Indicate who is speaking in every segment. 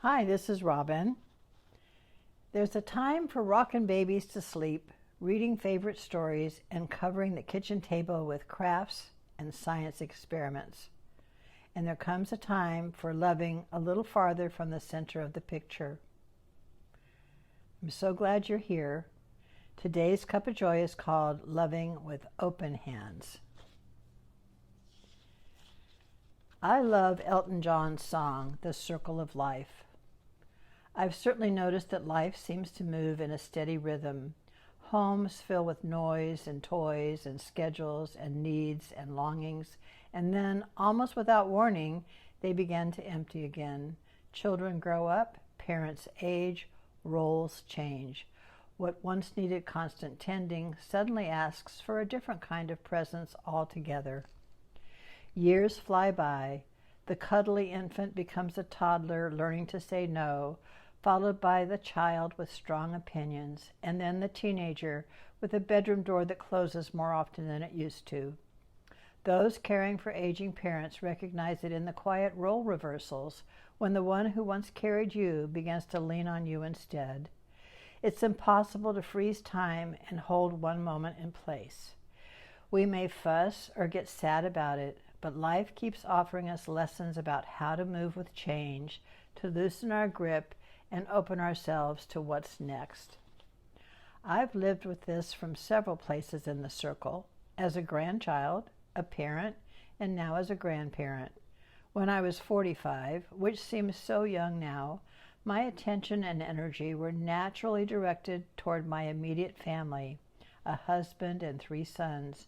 Speaker 1: Hi, this is Robyn. There's a time for rocking babies to sleep, reading favorite stories, and covering the kitchen table with crafts and science experiments. And there comes a time for loving a little farther from the center of the picture. I'm so glad you're here. Today's Cup of Joy is called Loving with Open Hands. I love Elton John's song, The Circle of Life. I've certainly noticed that life seems to move in a steady rhythm. Homes fill with noise and toys and schedules and needs and longings, and then, almost without warning, they begin to empty again. Children grow up, parents age, roles change. What once needed constant tending suddenly asks for a different kind of presence altogether. Years fly by. The cuddly infant becomes a toddler learning to say no, followed by the child with strong opinions, and then the teenager with a bedroom door that closes more often than it used to. Those caring for aging parents recognize it in the quiet role reversals when the one who once carried you begins to lean on you instead. It's impossible to freeze time and hold one moment in place. We may fuss or get sad about it, but life keeps offering us lessons about how to move with change, to loosen our grip, and open ourselves to what's next. I've lived with this from several places in the circle, as a grandchild, a parent, and now as a grandparent. When I was 45, which seems so young now, my attention and energy were naturally directed toward my immediate family, a husband and 3 sons.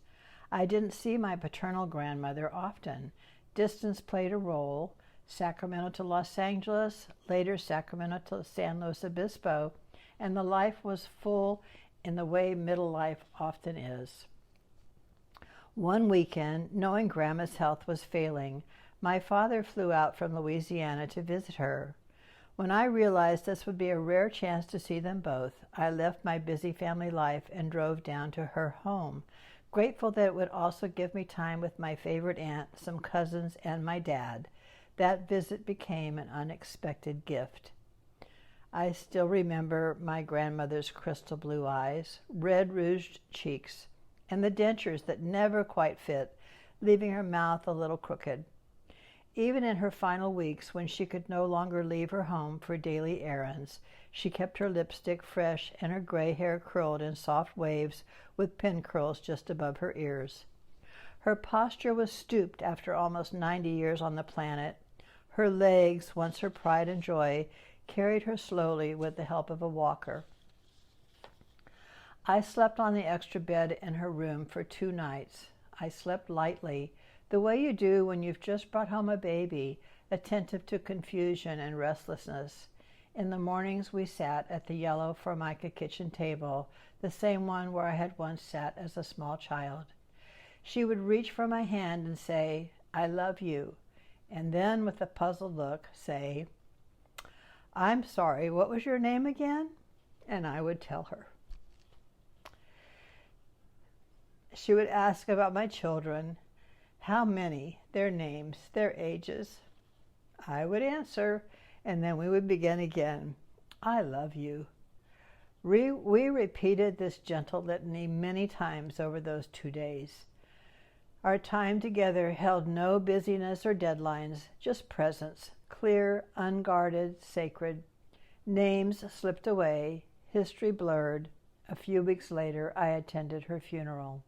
Speaker 1: I didn't see my paternal grandmother often. Distance played a role. Sacramento to Los Angeles, later Sacramento to San Luis Obispo, and the life was full in the way middle life often is. One weekend, knowing Grandma's health was failing, my father flew out from Louisiana to visit her. When I realized this would be a rare chance to see them both, I left my busy family life and drove down to her home, grateful that it would also give me time with my favorite aunt, some cousins, and my dad. That visit became an unexpected gift. I still remember my grandmother's crystal blue eyes, red rouged cheeks, and the dentures that never quite fit, leaving her mouth a little crooked. Even in her final weeks, when she could no longer leave her home for daily errands, she kept her lipstick fresh and her gray hair curled in soft waves with pin curls just above her ears. Her posture was stooped after almost 90 years on the planet. Her legs, once her pride and joy, carried her slowly with the help of a walker. I slept on the extra bed in her room for 2 nights. I slept lightly, the way you do when you've just brought home a baby, attentive to confusion and restlessness. In the mornings we sat at the yellow Formica kitchen table, the same one where I had once sat as a small child. She would reach for my hand and say, "I love you," and then with a puzzled look say, "I'm sorry, what was your name again?" And I would tell her. She would ask about my children, how many, their names, their ages. I would answer, and then we would begin again. "I love you." We repeated this gentle litany many times over those 2 days. Our time together held no busyness or deadlines, just presence, clear, unguarded, sacred. Names slipped away, history blurred. A few weeks later, I attended her funeral.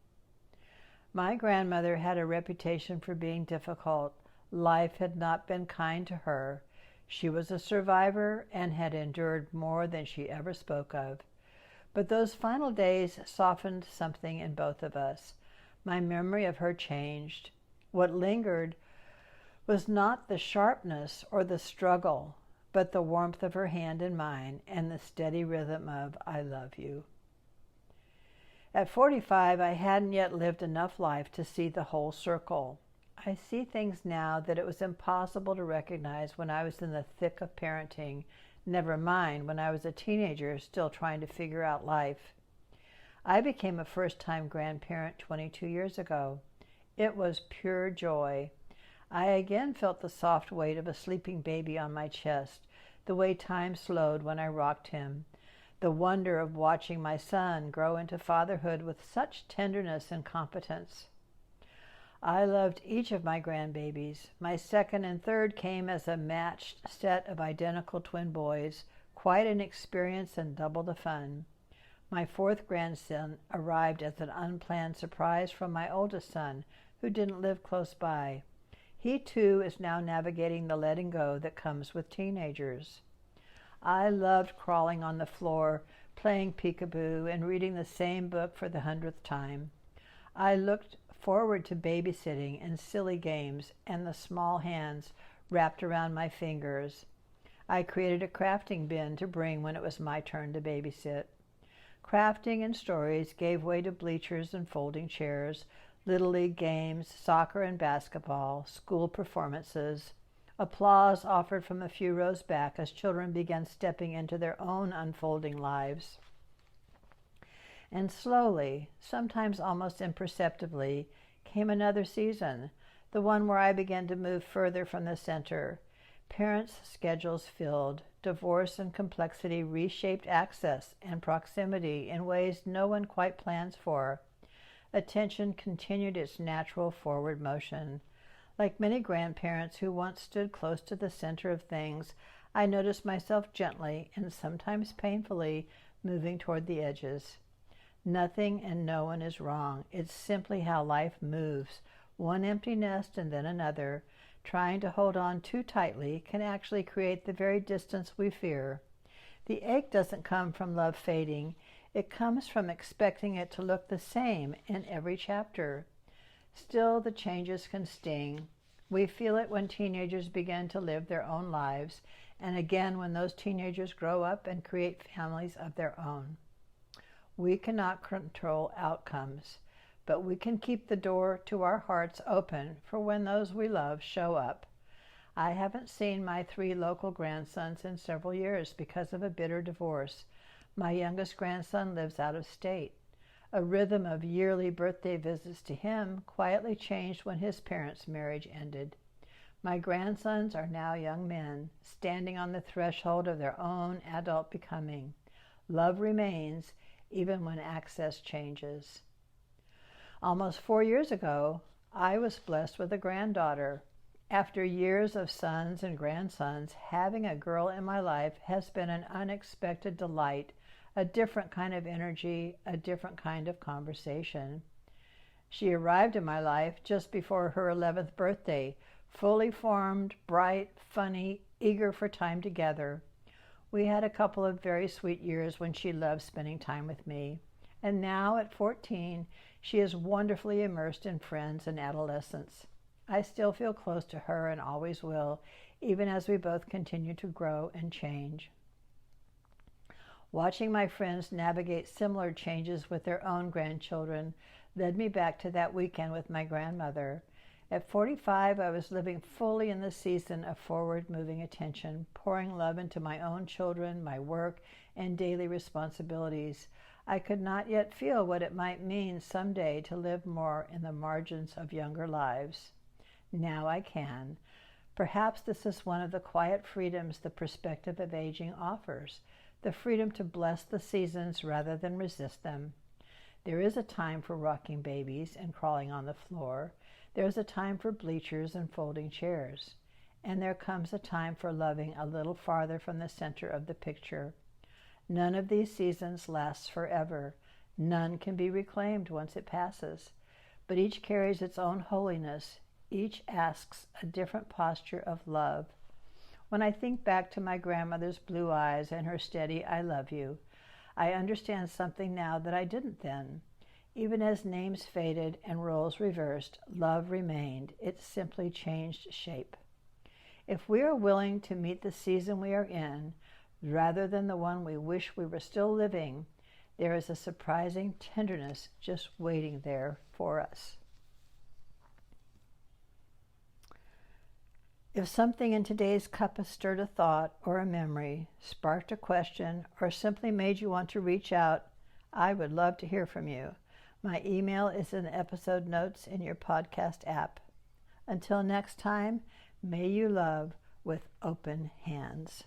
Speaker 1: My grandmother had a reputation for being difficult. Life had not been kind to her. She was a survivor and had endured more than she ever spoke of. But those final days softened something in both of us. My memory of her changed. What lingered was not the sharpness or the struggle, but the warmth of her hand in mine and the steady rhythm of "I love you." At 45, I hadn't yet lived enough life to see the whole circle. I see things now that it was impossible to recognize when I was in the thick of parenting, never mind when I was a teenager still trying to figure out life. I became a first-time grandparent 22 years ago. It was pure joy. I again felt the soft weight of a sleeping baby on my chest, the way time slowed when I rocked him, the wonder of watching my son grow into fatherhood with such tenderness and competence. I loved each of my grandbabies. My second and third came as a matched set of identical twin boys, quite an experience and double the fun. My fourth grandson arrived as an unplanned surprise from my oldest son, who didn't live close by. He too is now navigating the letting go that comes with teenagers. I loved crawling on the floor, playing peekaboo, and reading the same book for the 100th time. I looked forward to babysitting and silly games and the small hands wrapped around my fingers. I created a crafting bin to bring when it was my turn to babysit. Crafting and stories gave way to bleachers and folding chairs, Little League games, soccer and basketball, school performances, applause offered from a few rows back as children began stepping into their own unfolding lives. And slowly, sometimes almost imperceptibly, came another season, the one where I began to move further from the center. Parents' schedules filled, divorce and complexity reshaped access and proximity in ways no one quite plans for. Attention continued its natural forward motion. Like many grandparents who once stood close to the center of things, I noticed myself gently and sometimes painfully moving toward the edges. Nothing and no one is wrong. It's simply how life moves, one empty nest and then another. Trying to hold on too tightly can actually create the very distance we fear. The ache doesn't come from love fading. It comes from expecting it to look the same in every chapter. Still, the changes can sting. We feel it when teenagers begin to live their own lives, and again when those teenagers grow up and create families of their own. We cannot control outcomes, but we can keep the door to our hearts open for when those we love show up. I haven't seen my 3 local grandsons in several years because of a bitter divorce. My youngest grandson lives out of state. A rhythm of yearly birthday visits to him quietly changed when his parents' marriage ended. My grandsons are now young men, standing on the threshold of their own adult becoming. Love remains, even when access changes. Almost 4 years ago, I was blessed with a granddaughter. After years of sons and grandsons, having a girl in my life has been an unexpected delight, a different kind of energy, a different kind of conversation. She arrived in my life just before her 11th birthday, fully formed, bright, funny, eager for time together. We had a couple of very sweet years when she loved spending time with me. And now, at 14, she is wonderfully immersed in friends and adolescence. I still feel close to her and always will, even as we both continue to grow and change. Watching my friends navigate similar changes with their own grandchildren led me back to that weekend with my grandmother. At 45, I was living fully in the season of forward-moving attention, pouring love into my own children, my work, and daily responsibilities. I could not yet feel what it might mean someday to live more in the margins of younger lives. Now I can. Perhaps this is one of the quiet freedoms the perspective of aging offers, the freedom to bless the seasons rather than resist them. There is a time for rocking babies and crawling on the floor. There is a time for bleachers and folding chairs. And there comes a time for loving a little farther from the center of the picture. None of these seasons lasts forever. None can be reclaimed once it passes. But each carries its own holiness. Each asks a different posture of love. When I think back to my grandmother's blue eyes and her steady "I love you," I understand something now that I didn't then. Even as names faded and roles reversed, love remained. It simply changed shape. If we are willing to meet the season we are in, rather than the one we wish we were still living, there is a surprising tenderness just waiting there for us. If something in today's cuppa stirred a thought or a memory, sparked a question, or simply made you want to reach out, I would love to hear from you. My email is in the episode notes in your podcast app. Until next time, may you love with open hands.